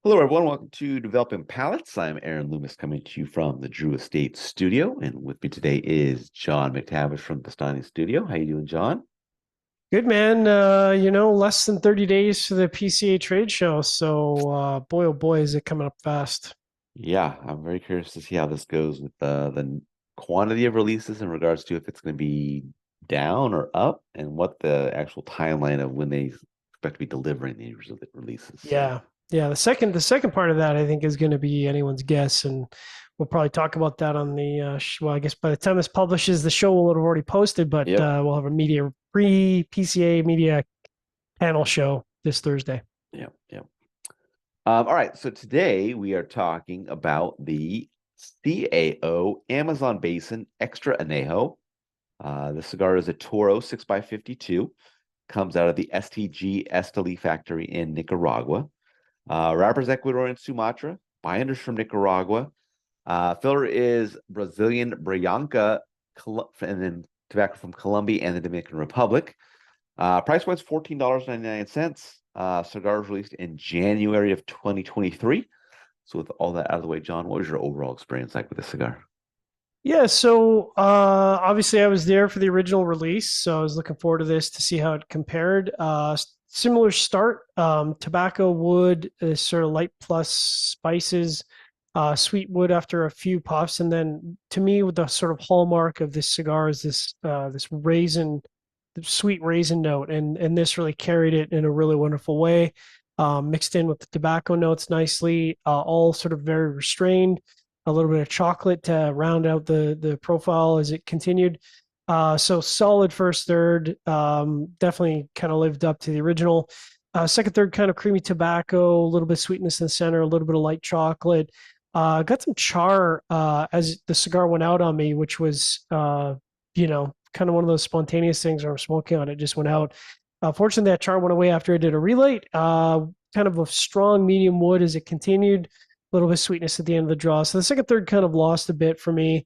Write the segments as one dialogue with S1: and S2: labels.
S1: Hello, everyone. Welcome to Developing Palettes. I'm Aaron Loomis coming to you from the Drew Estate Studio. And with me today is John McTavish from the Bastani Studio. How you doing, John?
S2: Good man. Less than 30 days for the PCA trade show. So, boy, oh boy, is it coming up fast.
S1: Yeah, I'm very curious to see how this goes with the quantity of releases in regards to if it's going to be down or up and what the actual timeline of when they expect to be delivering these releases. So,
S2: Yeah. Yeah. The second part of that, I think, is going to be anyone's guess. And we'll probably talk about that on well, I guess by the time this publishes, the show will have already posted, but
S1: yep,
S2: we'll have a pre-PCA media panel show this Thursday.
S1: yep. All right, so today we are talking about the CAO Amazon Basin Extra Añejo. The cigar is a Toro 6x52, comes out of the STG Esteli factory in Nicaragua. Wrappers Ecuadorian Sumatra, binders from Nicaragua. Filler is Brazilian Brianca, and then tobacco from Colombia and the Dominican Republic. Price was $14.99. Cigars released in January of 2023. So with all that out of the way, John, what was your overall experience like with the cigar?
S2: Yeah, so obviously I was there for the original release, so I was looking forward to this to see how it compared. Similar start, tobacco wood, sort of light plus spices, sweet wood after a few puffs, and then to me, with the sort of hallmark of this cigar is this raisin, sweet raisin note, and this really carried it in a really wonderful way. Mixed in with the tobacco notes nicely, all sort of very restrained, a little bit of chocolate to round out the profile as it continued. So solid first third, definitely kind of lived up to the original. Second third, kind of creamy tobacco, a little bit of sweetness in the center, a little bit of light chocolate. Got some char as the cigar went out on me, which was kind of one of those spontaneous things where I'm smoking on it, just went out. Fortunately, that char went away after I did a relight. Kind of a strong medium wood as it continued, a little bit of sweetness at the end of the draw. So the second third kind of lost a bit for me.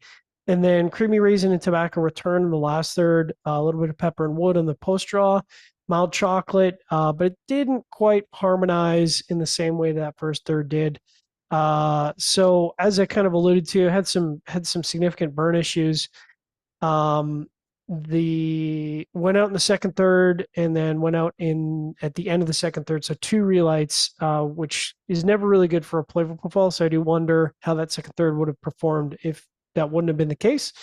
S2: And then creamy raisin and tobacco return in the last third, a little bit of pepper and wood on the post draw, mild chocolate, but it didn't quite harmonize in the same way that first third did. So as I kind of alluded to, I had some significant burn issues. Um, the went out in the second third and then went out in at the end of the second third. So two relights, which is never really good for a flavor profile. So I do wonder how that second third would have performed if that wouldn't have been the case.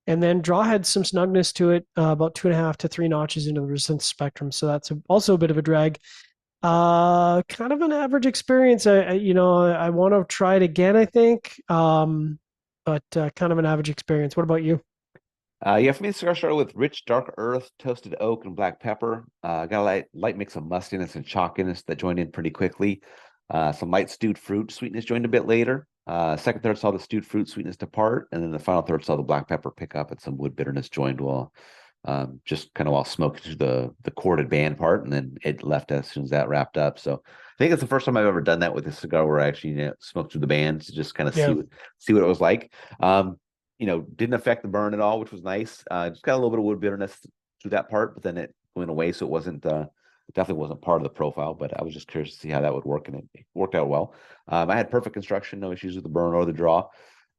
S2: And then draw had some snugness to it, about 2.5 to 3 notches into the resistance spectrum. So that's also a bit of a drag. Kind of an average experience. I want to try it again, I think. But kind of an average experience. What about you?
S1: Yeah, for me, the cigar started with rich dark earth, toasted oak, and black pepper. Got a light mix of mustiness and chalkiness that joined in pretty quickly. Some light stewed fruit sweetness joined a bit later. Second third saw the stewed fruit sweetness depart, and then the final third saw the black pepper pick up and some wood bitterness joined while just kind of while smoking through the corded band part, and then it left as soon as that wrapped up. So I think it's the first time I've ever done that with a cigar where I actually smoked through the band to just kind of
S2: Yeah.
S1: see what it was like. Didn't affect the burn at all, which was nice. Just got a little bit of wood bitterness through that part, but then it went away, so it definitely wasn't part of the profile. But I was just curious to see how that would work, and it worked out well. I had perfect construction, no issues with the burn or the draw.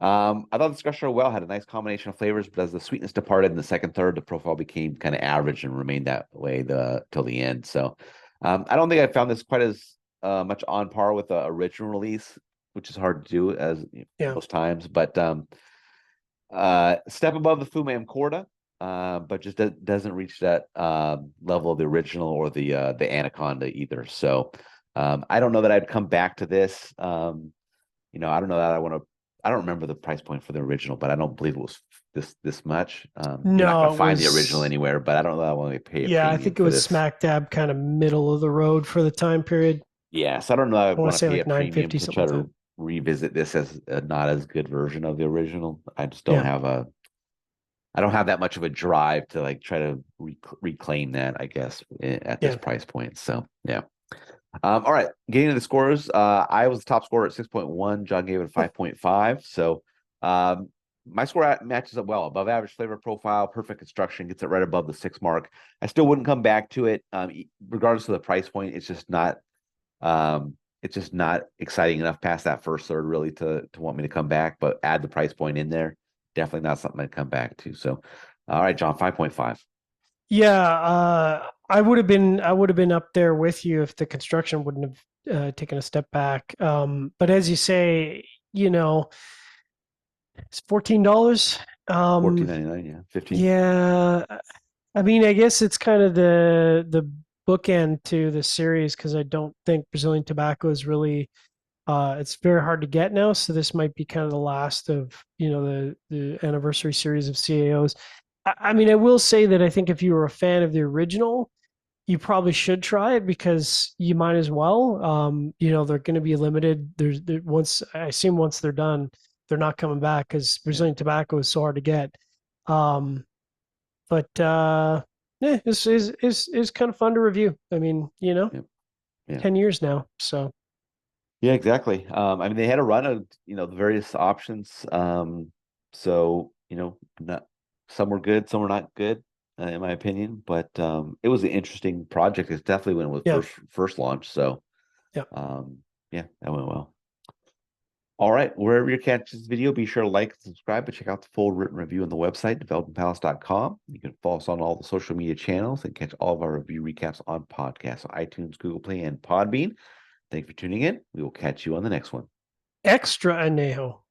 S1: I thought the cigar started well, had a nice combination of flavors, but as the sweetness departed in the second third, the profile became kind of average and remained that way till the end. So I don't think I found this quite as much on par with the original release, which is hard to do as
S2: Yeah.
S1: most times, but step above the Fumam Corda, but just doesn't reach that level of the original or the Anaconda either. So I don't know that I'd come back to this. I don't know that I want to. I don't remember the price point for the original, but I don't believe it was this much. You're not going
S2: No,
S1: to
S2: it
S1: find the original
S2: was,
S1: anywhere, but I don't know that I want to pay a
S2: yeah, I
S1: premium
S2: think it
S1: for
S2: was
S1: this.
S2: smack dab kind of middle of the road for the time period.
S1: Yeah, so I don't know. I
S2: I want
S1: want
S2: to
S1: to
S2: say
S1: pay a
S2: like
S1: premium
S2: 950,
S1: to
S2: something
S1: try
S2: like that.
S1: to revisit this as a not as good version of the original.
S2: Yeah.
S1: I don't have that much of a drive to like try to reclaim that, I guess, at this
S2: Yeah.
S1: price point. So yeah. All right, getting to the scores. I was the top scorer at 6.1. John gave it a 5.5. So um, my score matches up well. Above average flavor profile, perfect construction, gets it right above the 6 mark. I still wouldn't come back to it, regardless of the price point. It's just not. it's just not exciting enough past that first third really to want me to come back. But add the price point in there, definitely not something I'd come back to. So, all right, John, 5.5.
S2: Yeah, I would have been up there with you if the construction wouldn't have taken a step back. But as you say, you know, it's $14.
S1: 14.99, yeah, 15.
S2: Yeah, I mean, I guess it's kind of the bookend to the series because I don't think Brazilian tobacco is really it's very hard to get now. So this might be kind of the last of the anniversary series of CAOs. I mean, I will say that I think if you were a fan of the original, you probably should try it because you might as well. They're going to be limited. Once I assume once they're done, they're not coming back because
S1: Yeah,
S2: Brazilian tobacco is so hard to get. Um, but yeah, it's kind of fun to review. I mean,
S1: yeah, yeah.
S2: 10 years now, so
S1: Yeah, exactly. I mean, they had a run of, the various options. So, not some were good, some were not good, in my opinion. But it was an interesting project. It's definitely when it was
S2: yeah,
S1: first launched. So,
S2: yeah.
S1: um, yeah, that went well. All right, wherever you catch this video, be sure to like and subscribe, but check out the full written review on the website, developingpalace.com. You can follow us on all the social media channels and catch all of our review recaps on podcasts, iTunes, Google Play, and Podbean. Thank you for tuning in. We will catch you on the next one.
S2: Extra añejo.